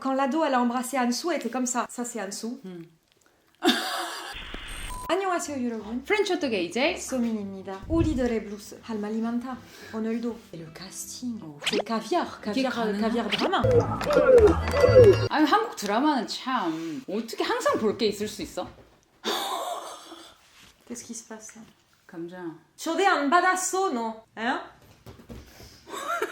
Quand l'ado elle a embrassé Hansu, elle était comme ça. Ça c'est Hansu. 안녕하세요 여러분. 프렌치 어떻게 이제? 소민입니다. 우리들의 블루스 할 말이 많다. 오늘도 le casting. C'est caviar 드라마. 아니 한국 드라마는 참 어떻게 항상 볼 게 있을 수 있어? Qu'est-ce qui se passe là? 감자. 초대 안 받았어 너. Hein?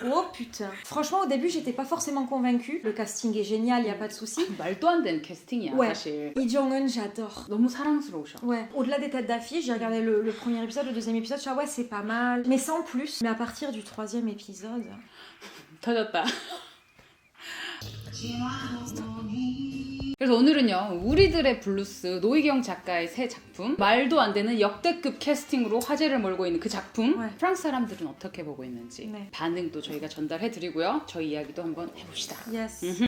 Oh putain. Franchement, au début, j'étais pas forcément convaincue. Le casting est génial, y a pas de souci. 말도 안 되는 캐스팅이야 Ouais. 사실. Lee Jong-un, j'adore. 너무 사랑스러우셔. Ouais. Au-delà des têtes d'affiche, j'ai regardé le premier épisode, le deuxième épisode, je suis ah ouais, c'est pas mal. Mais sans plus. Mais à partir du troisième épisode... 터졌다. 그래서 오늘은요 우리들의 블루스 노희경 작가의 새 작품 말도 안 되는 역대급 캐스팅으로 화제를 몰고 있는 그 작품 네. 프랑스 사람들은 어떻게 보고 있는지 네. 반응도 저희가 전달해드리고요 저희 이야기도 한번 해봅시다. Yes.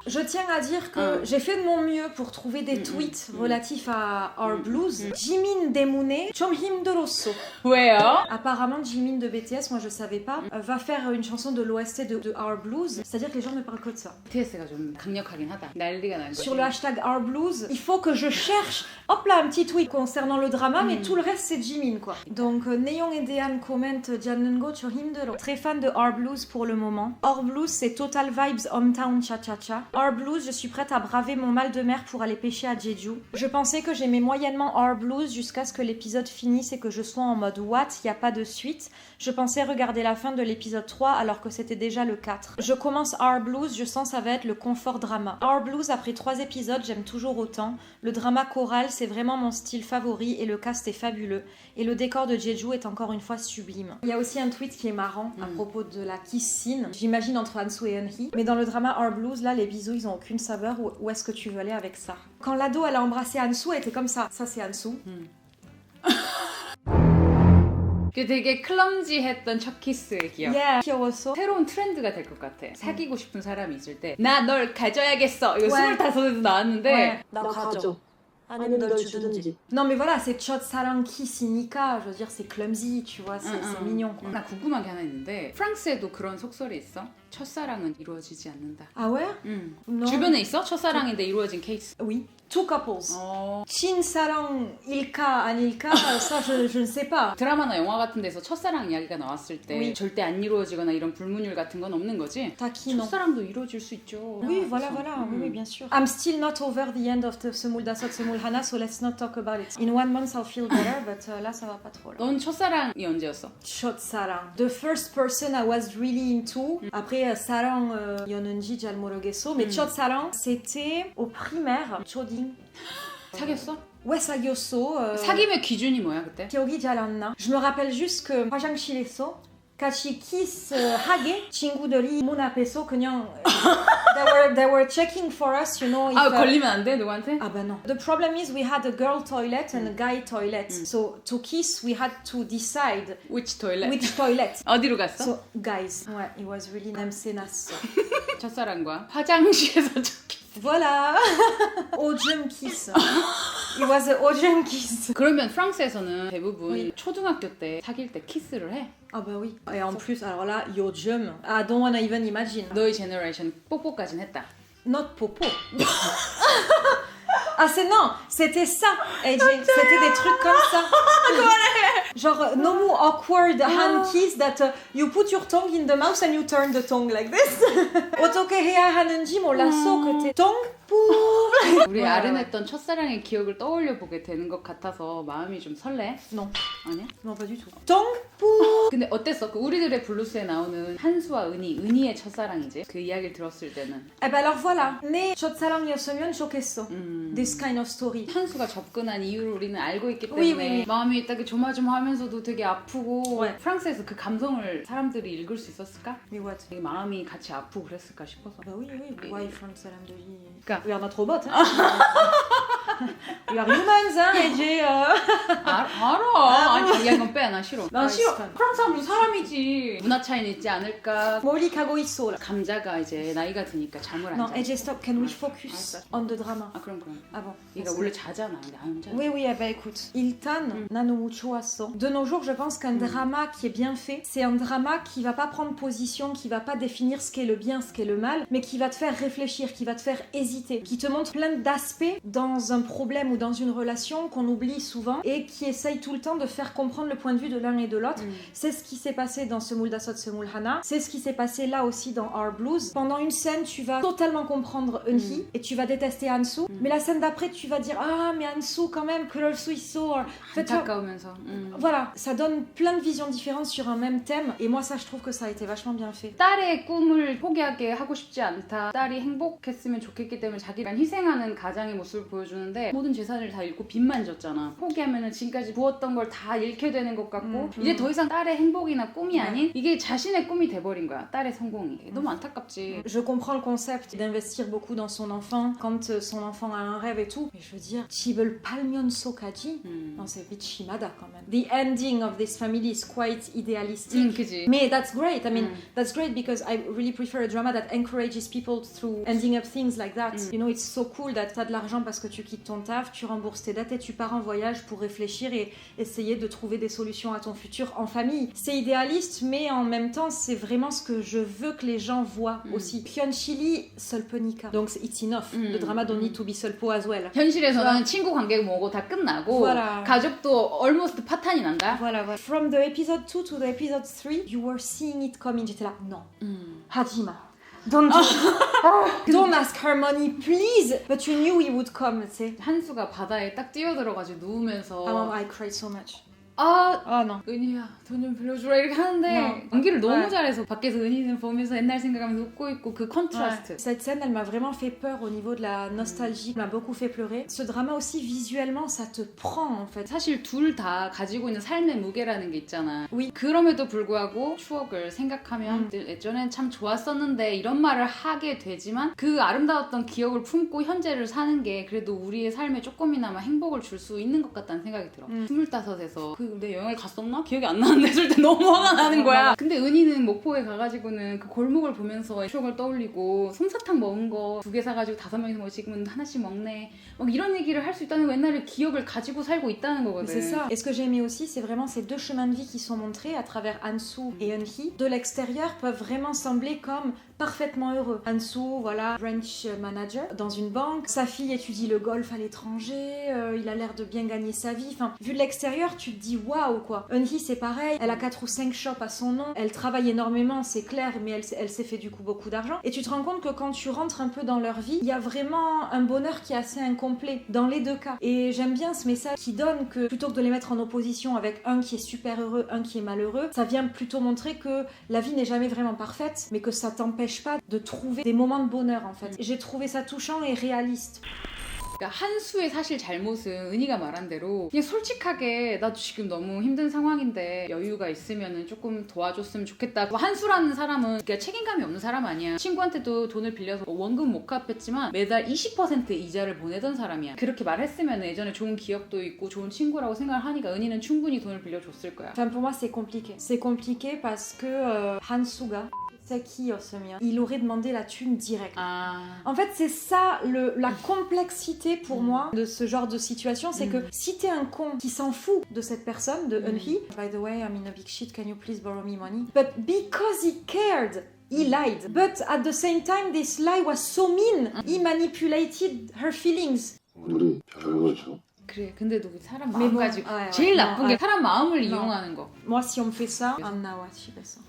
Je tiens à dire que j'ai fait de mon mieux pour trouver des tweets relatifs à Our Blues. Jimin 때문에 좀 힘들었어. 왜요? Apparemment, Jimin de BTS, moi je savais pas, va faire une chanson de l'OST de Our Blues. C'est-à-dire que les gens ne parlent que de ça. BTS가 좀 강력하긴 하다. 난리가 난 거지. Sur le hashtag Our Blues, il faut que je cherche, hop là, un petit tweet concernant le drama, mais tout le reste c'est Jimin quoi. Donc Neon et Dean commentent Janungo 좀 힘들어. Très fan de Our Blues pour le moment. Our Blues c'est Total Vibes Hometown Cha-Cha-Cha. Our Blues, je suis prête à braver mon mal de mer pour aller pêcher à Jeju. Je pensais que j'aimais moyennement Our Blues jusqu'à ce que l'épisode finisse et que je sois en mode what, y a pas de suite. Je pensais regarder la fin de l'épisode 3 alors que c'était déjà le 4. Je commence Our Blues, je sens ça va être le confort drama. Our Blues, après 3 épisodes, j'aime toujours autant. Le drama choral, c'est vraiment mon style favori et le cast est fabuleux. Et le décor de Jeju est encore une fois sublime. Il y a aussi un tweet qui est marrant à propos de la kiss scene, j'imagine entre Hansu et Eunhee. Mais dans le drama Our Blues, là, les bisous, ils ont aucune saveur. Où est-ce que tu veux aller avec ça? Quand l'ado, elle a embrassé Hansu, elle était comme ça. Ça, c'est Hansu. 그 되게 클럼지했던 첫 키스의 기억. Yeah, 귀여웠어. 새로운 트렌드가 될 것 같아. 사귀고 싶은 사람이 있을 때 나 널 가져야겠어. 이거 왜? 25에서 나왔는데 Ouais. 나 가져. 아니면 널 주든지. Non mais voilà, c'est Chot Sarang Kissini까. Je veux dire, c'est clumsy, tu vois, c'est mignon quoi. 나 궁금한 게 하나 있는데 프랑스에도 그런 속설이 있어? 첫사랑은 이루어지지 않는다. Ah ouais? 응. Non. 주변에 있어? 첫사랑인데 이루어진 케이스. Oui. Two couples. 어. Chin Sarang ilka 아닐까? Ça, je ne sais pas. 드라마나 영화 같은 데서 첫사랑 이야기가 나왔을 때 Oui. 절대 안 이루어지거나 이런 불문율 같은 건 없는 거지? Taki, non. 첫사랑도 이루어질 수 있죠. Oui, voilà, oui, oui, bien sûr. I'm still not over the end of the Semul Dasot Semul Hana, so let's not talk about it. In 1 month I'll feel better, but là ça va pas trop. Là. 넌 첫사랑이 언제였어? Chot Sarang. The first person I was really into. Après Sarang Yonunji 잘 모르겠어. Mais Chot Sarang, c'était au primaire. Choding. 사귀었어? Ouais, 사귀었어. 사귐의 기준이 뭐야 그때? 기억이 잘 안 나. Je me rappelle juste que 화장실에서 같이 키스하게 친구들이 문 앞에서 그냥 they were checking for us, you know. If, 아 걸리면 안 돼? 누구한테? Ah bah non. The problem is we had a girl toilet and a guy toilet. So to kiss we had to decide Which toilet? which toilet. 어디로 갔어? So guys, ouais, it was really 냄새 났어. 첫사랑과 화장실에서 첫 키스. Voilà. 오줌 kiss. It was an 오줌 kiss. 그러면 프랑스에서는 대부분 Oui. 초등학교 때 사귈 때 키스를 해. Ah bah oui. Et en plus, alors là, 요즘. I don't wanna even imagine. 너희 제너레이션 뽀뽀까진 했다. Not popo. Ah c'est non, c'était ça, AJ. C'était des trucs comme ça. Genre no more awkward hand kiss that you put your tongue in the mouth and you turn the tongue like this. 어떻게 해야 하는지 몰랐어. 그때 tongue 우리 아른했던 첫사랑의 기억을 떠올려 보게 되는 것 같아서 마음이 좀 설레. Non. 아니야? Non, pas du tout. tongue 근데 어땠어? 그 우리들의 블루스에 나오는 한수와 은희의 첫사랑이지. 그 이야기를 들었을 때는. Eh ben alors voilà. 내 첫사랑이었으면 좋겠어. This kind of story. 한수가 접근한 이유를 우리는 알고 있기 Oui, 때문에 oui, oui. 마음이 딱 조마조마하면서도 되게 아프고 Ouais. 프랑스에서 그 감성을 사람들이 읽을 수 있었을까? Mais what? 되게 마음이 같이 아프고 그랬을까 싶어서. Bah oui, oui. Why from 사람들이. 그러니까 We are not robots. Hein? We are humans, hein, AJ. 알아. 아니 자기야 이건 빼. 난 싫어. 난 싫어. 비슷한. 프랑스 사람도 사람이지. 문화 차이는 있지 않을까. Molly 가고 있어. là. 감자가 이제 나이가 드니까 잠을 안 Non, 자. AJ, stop. Can we focus on the drama? 아 그럼. Ah bon. 얘가 원래 자잖아. 근데 안 자. Oui, oui, eh ben écoute, Iltan, Nano mucho asso. De nos jours, je pense qu'un drama qui est bien fait, c'est un drama qui va pas prendre position, qui va pas définir ce qu'est le bien, ce qu'est le mal, mais qui va te faire réfléchir, qui va te faire hésiter, qui te montre plein d'aspects dans un problème ou dans une relation qu'on oublie souvent et qui essaye tout le temps de faire comprendre le point de vue de l'un et de l'autre. C'est ce qui s'est passé dans Semoul Dasot, Semoul Hana. C'est ce qui s'est passé là aussi dans Our Blues. Pendant une scène, tu vas totalement comprendre Eunhee et tu vas détester Hansu. Mais la scène d'après, tu vas dire ah mais Hansu quand même, que l'ol suiso. 안타까우면서. Voilà, ça donne plein de visions différentes sur un même thème. Et moi, ça, je trouve que ça a été vachement bien fait. 딸의 꿈을 포기하게 하고 싶지 않다. 딸이 행복했으면 좋겠기 때문에 자기가 희생하는 가장의 모습을 보여주는데 모든 재산을 다 잃고 빚만 졌잖아. 포기하면 지금까지 부었던 걸 다 잃게 되는 것 같고 이제 더 이상 딸의 행복이나 꿈이 아닌 이게 자신의 꿈이 돼버린 거야. 딸의 성공이. 너무 안타깝지. Je comprends le concept d'investir beaucoup dans son enfant quand son enfant a un rêve et tout. Mais je veux dire, Chibel Palmion Sokaji, non, c'est vite Shimada quand même. The ending of this family is quite idealistic. 그지. Mais that's great. I mean, that's great because I really prefer a drama that encourages people through ending up things like that. You know, it's so cool that t'as de l'argent parce que tu quittes ton taf, tu rembourses tes dettes et tu pars en voyage pour réfléchir et essayer de trouver des solutions à ton futur en famille. C'est idéaliste, mais en même temps, c'est vraiment ce que je veux que les gens voient aussi. Hyunchili, solponika. Donc, it's enough. Le drama don't need to be solpo as well. 현실에서는 친구 관계가 뭐고 다 끝나고 Voilà. 가족도 almost 파탄이 난다. Voilà, voilà. From the episode 2 to the episode 3, you were seeing it coming. J'étais là, non. Hajima. Don't, don't ask her money, please. But you knew he would come, tu sais. 한수가 바다에 딱 뛰어들어가지고 누우면서 I cried so much. 아 non. 은희야 돈 좀 빌려주라 이렇게 하는데 네. 연기를 너무 네. 잘해서 밖에서 은희는 보면서 옛날 생각하면서 웃고 있고 그 컨트라스트. Ouais. Cette scène, elle m'a vraiment fait peur au niveau de la nostalgie, m'a beaucoup fait pleurer. Ce drama aussi, visuellement, ça te prend en fait. 사실 둘 다 가지고 있는 삶의 무게라는 게 있잖아. Oui. 그럼에도 불구하고 추억을 생각하면 예전엔 참 좋았었는데 이런 말을 하게 되지만 그 아름다웠던 기억을 품고 현재를 사는 게 그래도 우리의 삶에 조금이나마 행복을 줄 수 있는 것 같다는 생각이 들어. 25에서 내 여행을 갔었나? 기억이 안 나는데 했을 때 너무 화가 나는 거야. 근데 은희는 목포에 가가지고는 그 골목을 보면서 추억을 떠올리고 솜사탕 먹은 거 2개 사가지고 5명이서 뭐 지금은 하나씩 먹네. 막 이런 얘기를 할 수 있다는 거 옛날에 기억을 가지고 살고 있다는 거거든. C'est ça. Et ce que j'ai aimé aussi, c'est vraiment ces deux chemins de vie qui sont montrés à travers Hansu et Eunhee. De l'extérieur, peuvent vraiment sembler comme parfaitement heureux. Hansu, voilà, branch manager dans une banque. Sa fille étudie le golf à l'étranger. Il a l'air de bien gagner sa vie. Enfin, vu de l'extérieur, tu te dis waouh quoi. Eunhee, c'est pareil. Elle a 4 ou 5 shops à son nom. Elle travaille énormément, c'est clair, mais elle s'est fait du coup beaucoup d'argent. Et tu te rends compte que quand tu rentres un peu dans leur vie, il y a vraiment un bonheur qui est assez incomplet dans les deux cas. Et j'aime bien ce message qui donne que plutôt que de les mettre en opposition avec un qui est super heureux, un qui est malheureux, ça vient plutôt montrer que la vie n'est jamais vraiment parfaite, mais que ça t'empêche pas de trouver des moments de bonheur en fait. J'ai trouvé ça touchant et réaliste. 그러니까 한수의 사실 잘못은 은희가 말한 대로 그냥 솔직하게 나도 지금 너무 힘든 상황인데 여유가 있으면 조금 도와줬으면 좋겠다. 한수라는 사람은 그러니까 책임감이 없는 사람 아니야. 친구한테도 돈을 빌려서 원금 못 갚았지만 매달 20% 이자를 보내던 사람이야. 그렇게 말했으면 예전에 좋은 기억도 있고 좋은 친구라고 생각을 하니까 은희는 충분히 돈을 빌려줬을 거야. Enfin, pour moi c'est compliqué. C'est compliqué parce que Hansuga, c'est qui Osemiya, il aurait demandé la thune direct. En fait, c'est ça la complexité pour moi de ce genre de situation, c'est que si t'es un con qui s'en fout de cette personne, de Eunhee, by the way, I'm in a big shit, can you please borrow me money? But because he cared, he lied. But at the same time, this lie was so mean. He manipulated her feelings. 우리 별거죠. 그래, 근데도 사람 Mais 마음 bon, 가지고 ouais, 제일 ouais, 나쁜 non, 게 사람 마음을 non. 이용하는 거. Moi, si on me fait ça, Anna 집에서.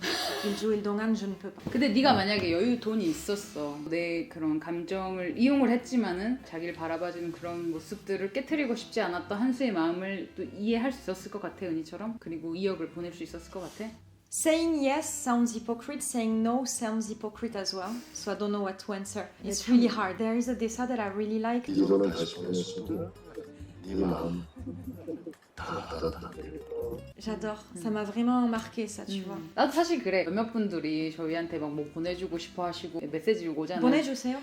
일주일 동안 je ne peux pas. 근데 네가 만약에 여유 돈이 있었어. 내 그런 감정을 이용을 했지만은 자기를 바라봐주는 그런 모습들을 깨트리고 싶지 않았던 한수의 마음을 또 이해할 수 있었을 것 같아, 은희처럼. 그리고 2억을 보낼 수 있었을 것 같아. Saying yes sounds hypocrite, saying no sounds hypocrite as well. So I don't know what to answer. It's really hard. There is a dessa that I really like. 이 돈을 다시 보냈어도 네 마음 다 받아들게. J'adore. Ça m'a vraiment marqué ça, tu vois. 나도 사실 그래. 몇몇 분들이 저희한테 막 뭐 보내주고 싶어 하시고 메시지 오고 오잖아. 보내주세요.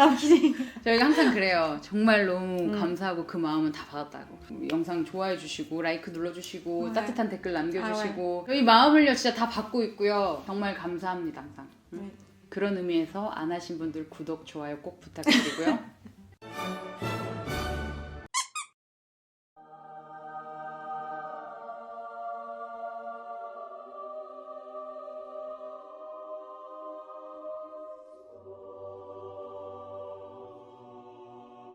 I'm kidding. 저희가 항상 그래요. 정말 너무 감사하고 그 마음은 다 받았다고. 영상 좋아해 주시고 라이크 눌러주시고 네. 따뜻한 댓글 남겨주시고 저희 마음을요 진짜 다 받고 있고요. 정말 감사합니다 항상. 네. 그런 의미에서 안 하신 분들 구독, 좋아요 꼭 부탁드리고요.